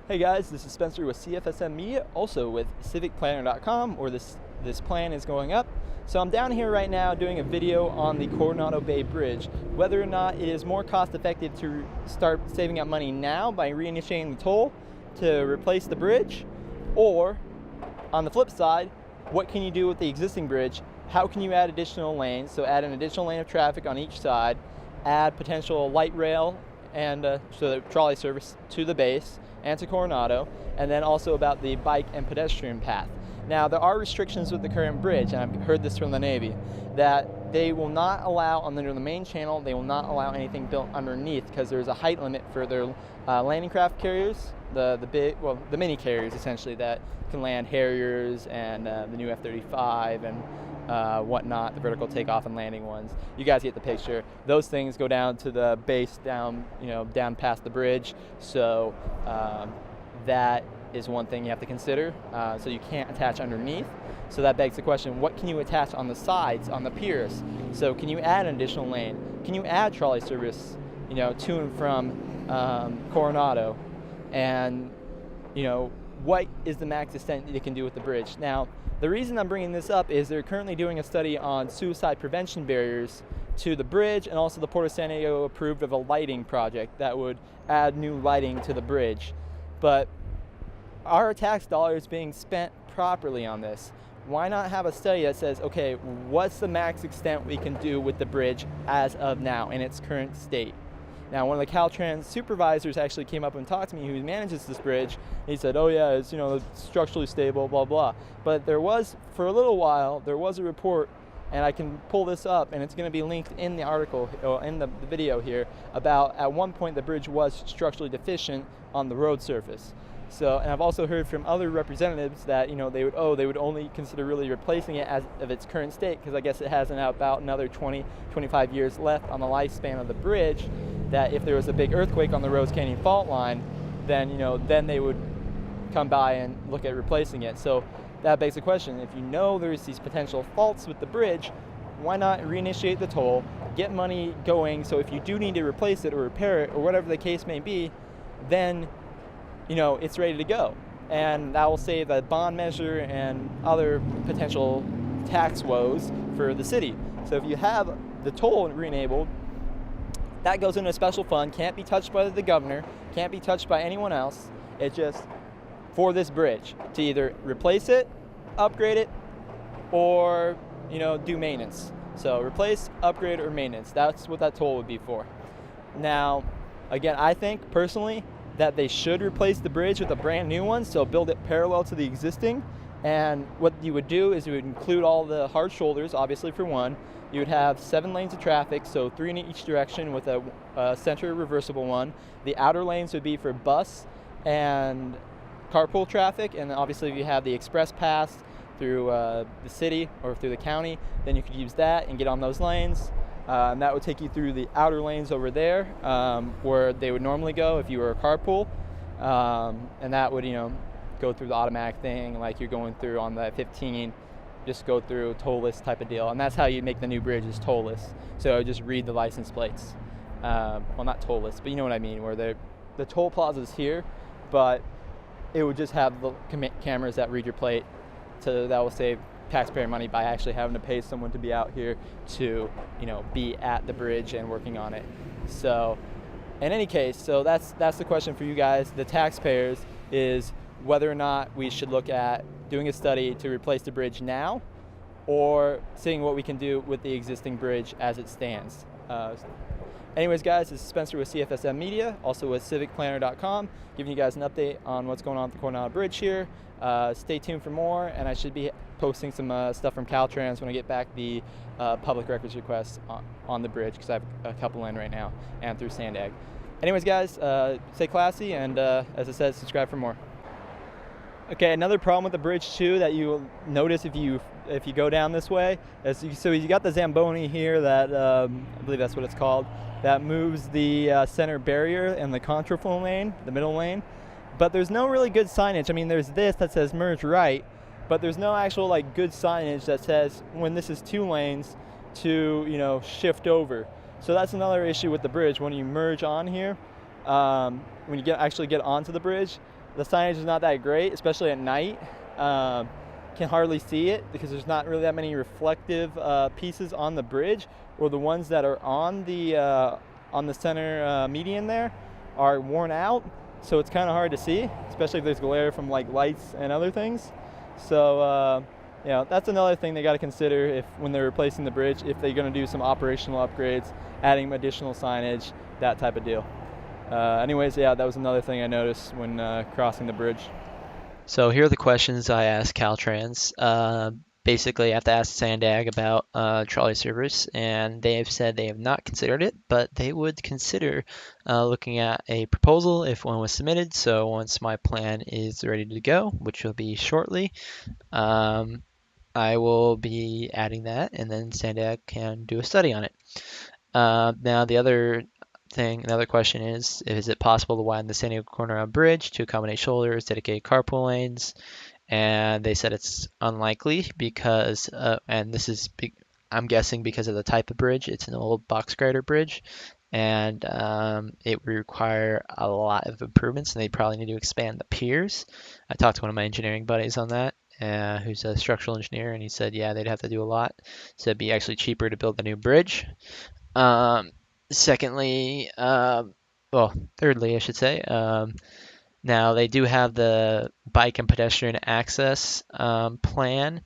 Hey guys, this is Spencer with CFSM Media, also with civicplanner.com, where this plan is going up. So I'm down here right now doing a video on the Coronado Bay Bridge, whether or not it is more cost effective to start saving up money now by reinitiating the toll to replace the bridge, or on the flip side, what can you do with the existing bridge? How can you add additional lanes? So add an additional lane of traffic on each side, add potential light rail and so the trolley service to the base and to Coronado, and then also about the bike and pedestrian path. Now, there are restrictions with the current bridge, and I've heard this from the Navy, that they will not allow, under the main channel, they will not allow anything built underneath because there's a height limit for their landing craft carriers, the mini carriers essentially that can land Harriers and the new F-35 and whatnot, the vertical takeoff and landing ones. You guys get the picture. Those things go down to the base, down past the bridge. So that is one thing you have to consider. So you can't attach underneath. So that begs the question: what can you attach on the sides, on the piers? So can you add an additional lane? Can you add trolley service, to and from Coronado? And what is the max extent that you can do with the bridge? Now, the reason I'm bringing this up is they're currently doing a study on suicide prevention barriers to the bridge, and also the Port of San Diego approved of a lighting project that would add new lighting to the bridge. But our tax dollars being spent properly on this, why not have a study that says, okay, what's the max extent we can do with the bridge as of now in its current state? Now, one of the Caltrans supervisors actually came up and talked to me, who manages this bridge. He said, oh yeah, it's structurally stable, blah, blah. But there was, for a little while, there was a report, and I can pull this up, and it's going to be linked in the article, or in the video here, about at one point the bridge was structurally deficient on the road surface. So, and I've also heard from other representatives that they would only consider really replacing it as of its current state, because I guess it has about another 20-25 years left on the lifespan of the bridge. That if there was a big earthquake on the Rose Canyon fault line, then then they would come by and look at replacing it. So that begs the question: if there's these potential faults with the bridge, why not reinitiate the toll, get money going, so if you do need to replace it or repair it or whatever the case may be, then it's ready to go. And that will save a bond measure and other potential tax woes for the city. So if you have the toll re-enabled, that goes into a special fund, can't be touched by the governor, can't be touched by anyone else. It's just for this bridge to either replace it, upgrade it, or do maintenance. So replace, upgrade, or maintenance. That's what that toll would be for. Now, again, I think personally that they should replace the bridge with a brand new one, so build it parallel to the existing. And what you would do is you would include all the hard shoulders, obviously, for one. You would have 7 lanes of traffic, so 3 in each direction with a center reversible one. The outer lanes would be for bus and carpool traffic, and obviously if you have the express pass through the city or through the county, then you could use that and get on those lanes. And that would take you through the outer lanes over there, where they would normally go if you were a carpool. And that would, go through the automatic thing, like you're going through on the 15, just go through tollless type of deal. And that's how you make the new bridge, is tollless. So just read the license plates. Well, not tollless, but you know what I mean, where the toll plaza is here, but it would just have the cameras that read your plate. So that will save taxpayer money by actually having to pay someone to be out here to be at the bridge and working on it. So in any case, so that's the question for you guys, the taxpayers, is whether or not we should look at doing a study to replace the bridge now, or seeing what we can do with the existing bridge as it stands. Anyways, guys, this is Spencer with CFSM Media, also with civicplanner.com, giving you guys an update on what's going on at the Coronado Bridge here. Stay tuned for more, and I should be posting some stuff from Caltrans when I get back the public records requests on the bridge, because I have a couple in right now, and through Sandag. Anyways, guys, stay classy, and as I said, subscribe for more. Okay, another problem with the bridge too that you'll notice if you go down this way is so you got the Zamboni here that I believe that's what it's called, that moves the center barrier and the contraflow lane, the middle lane, but there's no really good signage. I mean, there's this that says merge right, but there's no actual good signage that says when this is 2 lanes to shift over. So that's another issue with the bridge. When you merge on here, when you actually get onto the bridge, the signage is not that great, especially at night. Can hardly see it because there's not really that many reflective pieces on the bridge, or the ones that are on the center median there are worn out, so it's kind of hard to see, especially if there's glare from like lights and other things. So that's another thing they got to consider if when they're replacing the bridge, if they're going to do some operational upgrades, adding additional signage, that type of deal. Anyways, that was another thing I noticed when crossing the bridge. So here are the questions I asked Caltrans. Basically, I have to ask Sandag about Trolley Service, and they have said they have not considered it, but they would consider looking at a proposal if one was submitted. So once my plan is ready to go, which will be shortly, I will be adding that, and then Sandag can do a study on it. Now, another question is it possible to widen the San Diego Coronado Bridge to accommodate shoulders, dedicated carpool lanes? And they said it's unlikely because, and this is, I'm guessing because of the type of bridge. It's an old box grader bridge, and it would require a lot of improvements, and they probably need to expand the piers. I talked to one of my engineering buddies on that, who's a structural engineer, and he said, yeah, they'd have to do a lot. So it'd be actually cheaper to build a new bridge. Um, secondly, well, thirdly, I should say, now they do have the bike and pedestrian access plan,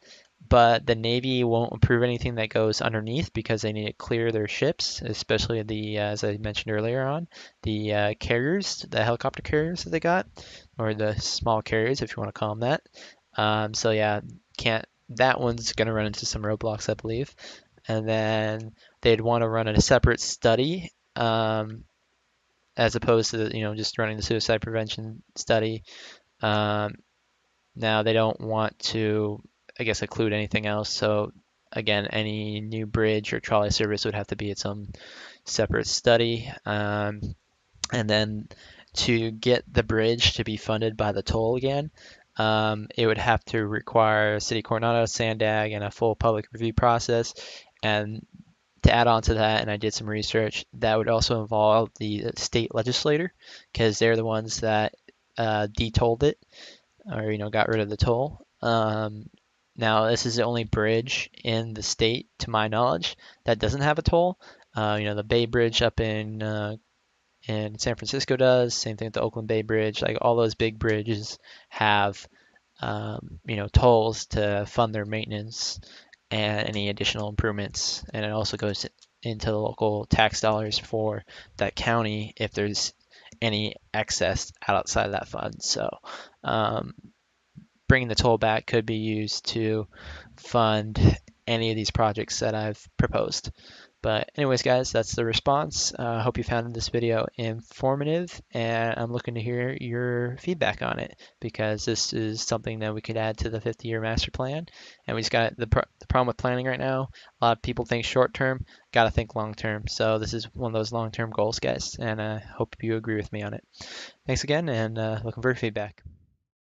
but the Navy won't approve anything that goes underneath because they need to clear their ships, especially as I mentioned earlier on, the carriers, the helicopter carriers that they got, or the small carriers if you want to call them that. So yeah, can't. That one's gonna run into some roadblocks, I believe. And then they'd want to run a separate study, as opposed to just running the suicide prevention study. Um, Now they don't want to, I guess, include anything else. So again, any new bridge or trolley service would have to be its own separate study. And then to get the bridge to be funded by the toll again, it would have to require City Coronado, Sandag, and a full public review process. And to add on to that, and I did some research, that would also involve the state legislator because they're the ones that detolled it, or got rid of the toll. Now this is the only bridge in the state, to my knowledge, that doesn't have a toll. The Bay Bridge up in San Francisco does. Same thing with the Oakland Bay Bridge. Like all those big bridges have tolls to fund their maintenance and any additional improvements. And it also goes into the local tax dollars for that county if there's any excess outside of that fund. So bringing the toll back could be used to fund any of these projects that I've proposed. But anyways, guys, that's the response. I hope you found this video informative, and I'm looking to hear your feedback on it because this is something that we could add to the 50-year master plan. And we just got the problem with planning right now. A lot of people think short term, got to think long term. So this is one of those long term goals, guys, and I hope you agree with me on it. Thanks again, and looking for your feedback.